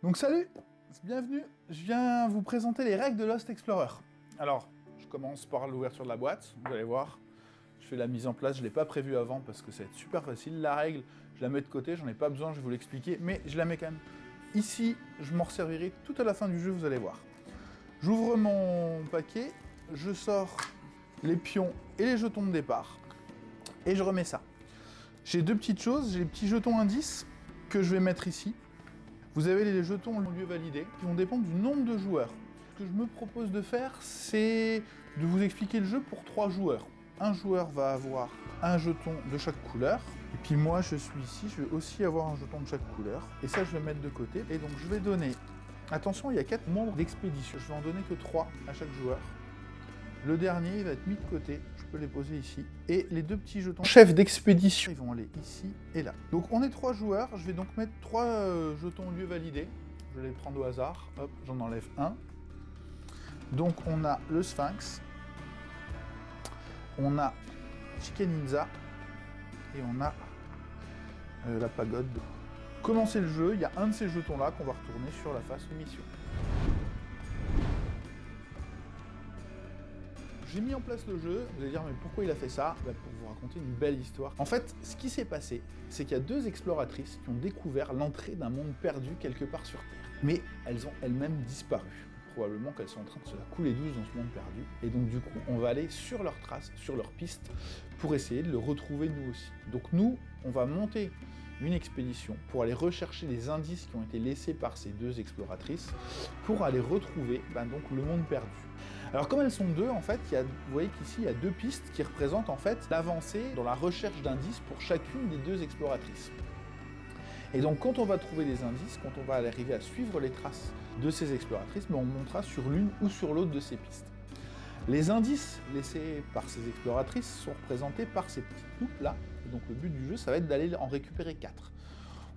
Donc salut, bienvenue, je viens vous présenter les règles de Lost Explorer. Alors, je commence par l'ouverture de la boîte, vous allez voir, je fais la mise en place, je ne l'ai pas prévu avant parce que ça va être super facile. La règle, je la mets de côté, j'en ai pas besoin, je vais vous l'expliquer, mais je la mets quand même ici, je m'en resservirai tout à la fin du jeu, vous allez voir. J'ouvre mon paquet, je sors les pions et les jetons de départ, et je remets ça. J'ai deux petites choses, j'ai les petits jetons indices que je vais mettre ici. Vous avez les jetons lieu validés qui vont dépendre du nombre de joueurs. Ce que je me propose de faire, c'est de vous expliquer le jeu pour 3 joueurs. Un joueur va avoir un jeton de chaque couleur, et puis moi je suis ici, je vais aussi avoir un jeton de chaque couleur, et ça je vais mettre de côté, et donc je vais donner, attention il y a 4 membres d'expédition, je vais en donner que 3 à chaque joueur. Le dernier il va être mis de côté, je peux les poser ici, et les deux petits jetons chef d'expédition, ils vont aller ici et là. Donc on est 3 joueurs, je vais donc mettre 3 jetons lieu validés, je vais les prendre au hasard, hop, j'en enlève un. Donc on a le Sphinx, on a Chicken Ninja et on a la pagode. Commencer le jeu, il y a un de ces jetons là qu'on va retourner sur la face mission. J'ai mis en place le jeu, vous allez dire mais pourquoi il a fait ça? Pour vous raconter une belle histoire. En fait, ce qui s'est passé, c'est qu'il y a 2 exploratrices qui ont découvert l'entrée d'un monde perdu quelque part sur Terre. Mais elles ont elles-mêmes disparu. Probablement qu'elles sont en train de se la couler douce dans ce monde perdu. Et donc du coup, on va aller sur leurs traces, sur leurs pistes, pour essayer de le retrouver nous aussi. Donc nous, on va monter une expédition pour aller rechercher les indices qui ont été laissés par ces 2 exploratrices, pour aller retrouver donc, le monde perdu. Alors comme elles sont 2, en fait, vous voyez qu'ici, il y a 2 pistes qui représentent en fait l'avancée dans la recherche d'indices pour chacune des 2 exploratrices. Et donc quand on va trouver des indices, quand on va arriver à suivre les traces de ces exploratrices, on montera sur l'une ou sur l'autre de ces pistes. Les indices laissés par ces exploratrices sont représentés par ces petites loupes là, et donc le but du jeu, ça va être d'aller en récupérer 4.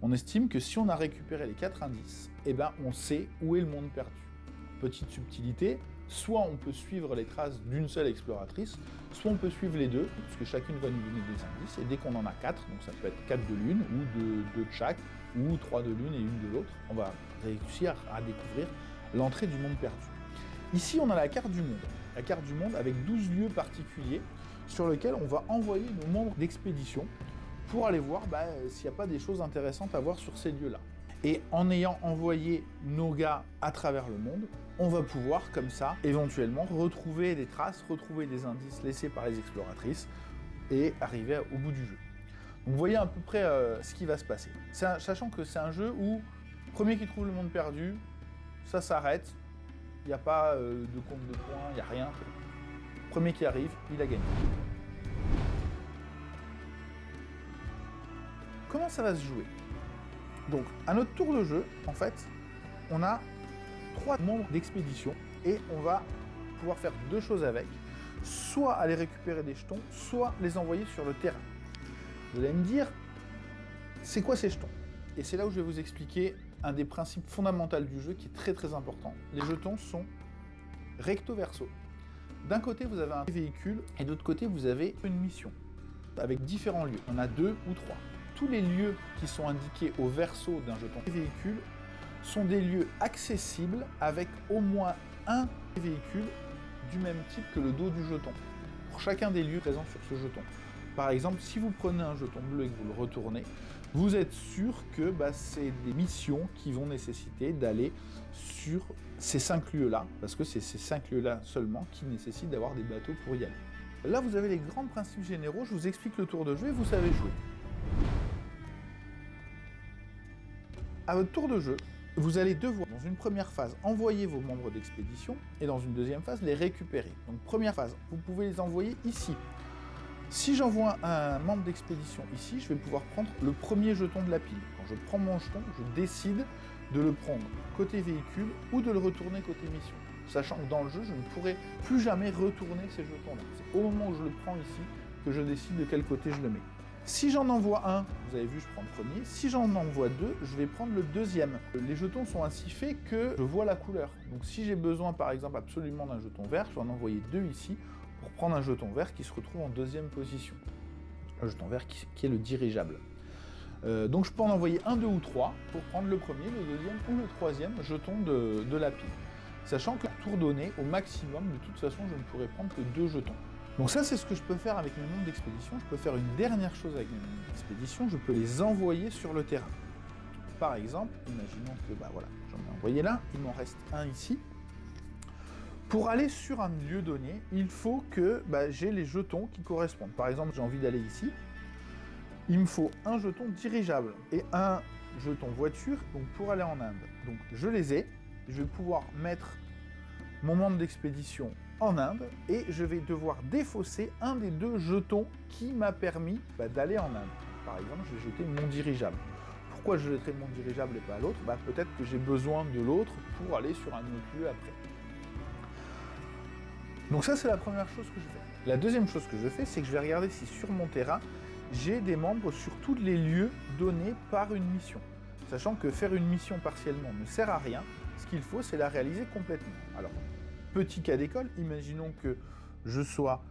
On estime que si on a récupéré les 4 indices, on sait où est le monde perdu. Petite subtilité, soit on peut suivre les traces d'une seule exploratrice, soit on peut suivre les 2, parce que chacune va nous donner des indices, et dès qu'on en a 4, donc ça peut être 4 de l'une, ou 2 de chaque, ou 3 de l'une et 1 de l'autre, on va réussir à découvrir l'entrée du monde perdu. Ici, on a la carte du monde avec 12 lieux particuliers sur lesquels on va envoyer nos membres d'expédition pour aller voir s'il n'y a pas des choses intéressantes à voir sur ces lieux-là. Et en ayant envoyé nos gars à travers le monde, on va pouvoir, comme ça, éventuellement, retrouver des traces, retrouver des indices laissés par les exploratrices et arriver au bout du jeu. Donc vous voyez à peu près ce qui va se passer. Sachant que c'est un jeu où, premier qui trouve le monde perdu, ça s'arrête, il n'y a pas de compte de points, il n'y a rien. Premier qui arrive, il a gagné. Comment ça va se jouer? Donc, à notre tour de jeu, en fait, on a 3 membres d'expédition et on va pouvoir faire 2 choses avec. Soit aller récupérer des jetons, soit les envoyer sur le terrain. Vous allez me dire, c'est quoi ces jetons? Et c'est là où je vais vous expliquer un des principes fondamentaux du jeu qui est très très important. Les jetons sont recto-verso. D'un côté, vous avez un véhicule et de l'autre côté, vous avez une mission avec différents lieux. On a 2 ou 3. Tous les lieux qui sont indiqués au verso d'un jeton véhicule sont des lieux accessibles avec au moins un véhicule du même type que le dos du jeton, pour chacun des lieux présents sur ce jeton. Par exemple, si vous prenez un jeton bleu et que vous le retournez, vous êtes sûr que c'est des missions qui vont nécessiter d'aller sur ces 5 lieux-là, parce que c'est ces 5 lieux-là seulement qui nécessitent d'avoir des bateaux pour y aller. Là, vous avez les grands principes généraux, je vous explique le tour de jeu et vous savez jouer. À votre tour de jeu, vous allez devoir, dans une première phase, envoyer vos membres d'expédition et dans une deuxième phase, les récupérer. Donc première phase, vous pouvez les envoyer ici. Si j'envoie un membre d'expédition ici, je vais pouvoir prendre le premier jeton de la pile. Quand je prends mon jeton, je décide de le prendre côté véhicule ou de le retourner côté mission. Sachant que dans le jeu, je ne pourrai plus jamais retourner ces jetons-là. C'est au moment où je le prends ici que je décide de quel côté je le mets. Si j'en envoie un, vous avez vu, je prends le premier. Si j'en envoie 2, je vais prendre le deuxième. Les jetons sont ainsi faits que je vois la couleur. Donc si j'ai besoin, par exemple, absolument d'un jeton vert, je vais en envoyer 2 ici pour prendre un jeton vert qui se retrouve en deuxième position. Un jeton vert qui est le dirigeable. Donc je peux en envoyer 1, 2 ou 3 pour prendre le premier, le deuxième ou le troisième jeton de la pile. Sachant que tour donné, au maximum, de toute façon, je ne pourrais prendre que 2 jetons. Donc ça, c'est ce que je peux faire avec mes mondes d'expédition. Je peux faire une dernière chose avec mes mondes d'expédition, je peux les envoyer sur le terrain. Par exemple, imaginons que voilà, j'en ai envoyé là, il m'en reste un ici. Pour aller sur un lieu donné, il faut que j'ai les jetons qui correspondent. Par exemple, j'ai envie d'aller ici. Il me faut un jeton dirigeable et un jeton voiture donc pour aller en Inde. Donc je les ai, je vais pouvoir mettre mon membre d'expédition en Inde et je vais devoir défausser un des 2 jetons qui m'a permis d'aller en Inde. Par exemple, je vais jeter mon dirigeable. Pourquoi je jetterai mon dirigeable et pas l'autre? Peut-être que j'ai besoin de l'autre pour aller sur un autre lieu après. Donc ça, c'est la première chose que je fais. La deuxième chose que je fais, c'est que je vais regarder si sur mon terrain, j'ai des membres sur tous les lieux donnés par une mission. Sachant que faire une mission partiellement ne sert à rien, ce qu'il faut, c'est la réaliser complètement. Alors, petit cas d'école, imaginons que je sois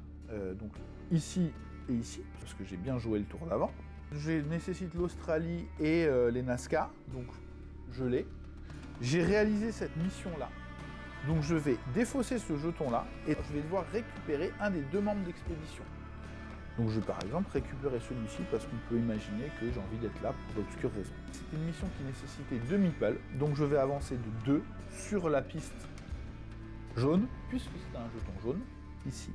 donc ici et ici, parce que j'ai bien joué le tour d'avant. Je nécessite l'Australie et les Nazca, donc je l'ai. J'ai réalisé cette mission-là, donc je vais défausser ce jeton-là et je vais devoir récupérer un des 2 membres d'expédition. Donc je vais par exemple récupérer celui-ci parce qu'on peut imaginer que j'ai envie d'être là pour d'obscures raisons. C'était une mission qui nécessitait 2 meeples, donc je vais avancer de 2 sur la piste jaune, puisque c'est un jeton jaune, ici.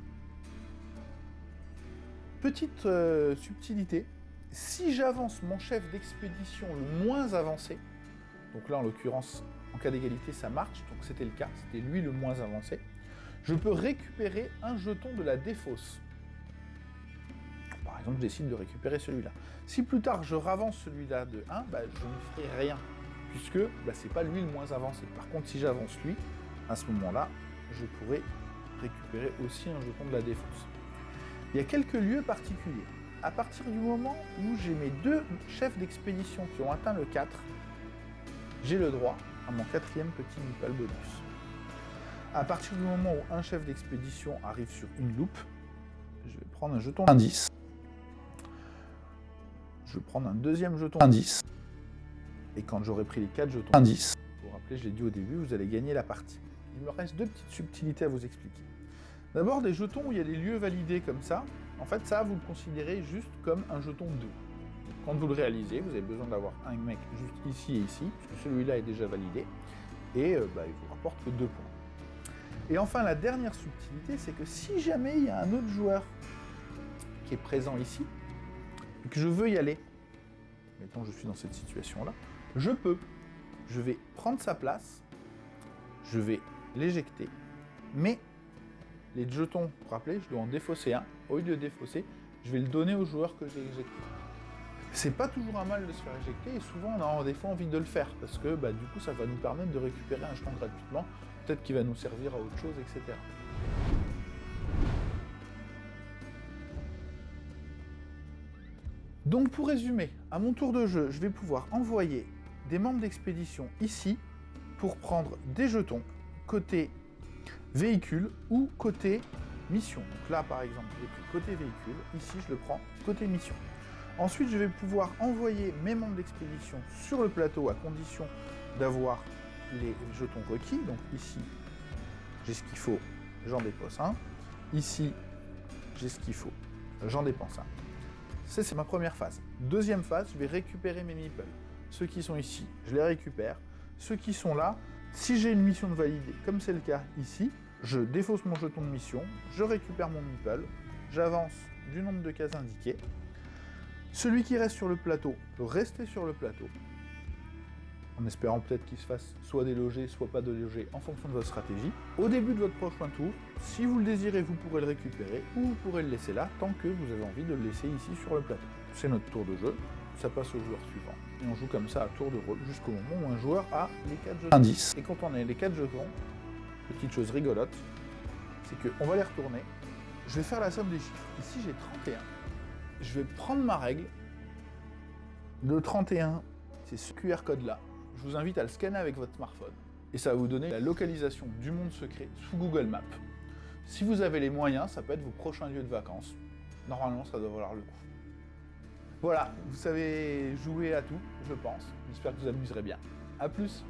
Petite subtilité, si j'avance mon chef d'expédition le moins avancé, donc là en l'occurrence en cas d'égalité ça marche, donc c'était le cas, c'était lui le moins avancé, je peux récupérer un jeton de la défausse. Par exemple, je décide de récupérer celui-là. Si plus tard je ravance celui-là de 1, je ne ferai rien, puisque c'est pas lui le moins avancé. Par contre, si j'avance lui, à ce moment-là, je pourrais récupérer aussi un jeton de la défausse. Il y a quelques lieux particuliers. À partir du moment où j'ai mes 2 chefs d'expédition qui ont atteint le 4, j'ai le droit à mon 4e petit meeple bonus. À partir du moment où un chef d'expédition arrive sur une loupe, je vais prendre un jeton d'indice. Je vais prendre un 2e jeton d'indice. Et quand j'aurai pris les 4 jetons d'indice, vous vous rappelez, je l'ai dit au début, vous allez gagner la partie. Il me reste 2 petites subtilités à vous expliquer. D'abord, des jetons où il y a des lieux validés comme ça, en fait, ça, vous le considérez juste comme un jeton 2. Quand vous le réalisez, vous avez besoin d'avoir un mec juste ici et ici, puisque celui-là est déjà validé, et il vous rapporte que 2 points. Et enfin, la dernière subtilité, c'est que si jamais il y a un autre joueur qui est présent ici, et que je veux y aller, mettons je suis dans cette situation-là, je peux. Je vais prendre sa place, je vais l'éjecter, mais les jetons, vous vous rappelez, je dois en défausser un. Au lieu de le défausser, je vais le donner au joueur que j'ai éjecté. C'est pas toujours un mal de se faire éjecter, et souvent on a des fois envie de le faire, parce que du coup ça va nous permettre de récupérer un jeton gratuitement, peut-être qu'il va nous servir à autre chose, etc. Donc pour résumer, à mon tour de jeu, je vais pouvoir envoyer des membres d'expédition ici pour prendre des jetons côté véhicule ou côté mission. Donc là par exemple, j'ai pris côté véhicule, ici je le prends côté mission. Ensuite, je vais pouvoir envoyer mes membres d'expédition sur le plateau à condition d'avoir les jetons requis. Donc ici, j'ai ce qu'il faut, j'en dépose un. Ici, j'ai ce qu'il faut, j'en dépense un. Ça, c'est ma première phase. Deuxième phase, je vais récupérer mes meeples. Ceux qui sont ici, je les récupère. Ceux qui sont là, si j'ai une mission de valider, comme c'est le cas ici, je défausse mon jeton de mission, je récupère mon meeple, j'avance du nombre de cases indiquées. Celui qui reste sur le plateau peut rester sur le plateau, en espérant peut-être qu'il se fasse soit déloger, soit pas déloger, en fonction de votre stratégie. Au début de votre prochain tour, si vous le désirez, vous pourrez le récupérer, ou vous pourrez le laisser là, tant que vous avez envie de le laisser ici sur le plateau. C'est notre tour de jeu, ça passe au joueur suivant. Et on joue comme ça à tour de rôle, jusqu'au moment où un joueur a les 4 jetons. Indice. Et quand on a les 4 jetons, petite chose rigolote, c'est qu'on va les retourner. Je vais faire la somme des chiffres. Ici, j'ai 31. Je vais prendre ma règle. Le 31, c'est ce QR code-là. Je vous invite à le scanner avec votre smartphone. Et ça va vous donner la localisation du monde secret sous Google Maps. Si vous avez les moyens, ça peut être vos prochains lieux de vacances. Normalement, ça doit valoir le coup. Voilà, vous savez jouer à tout, je pense. J'espère que vous amuserez bien. A plus!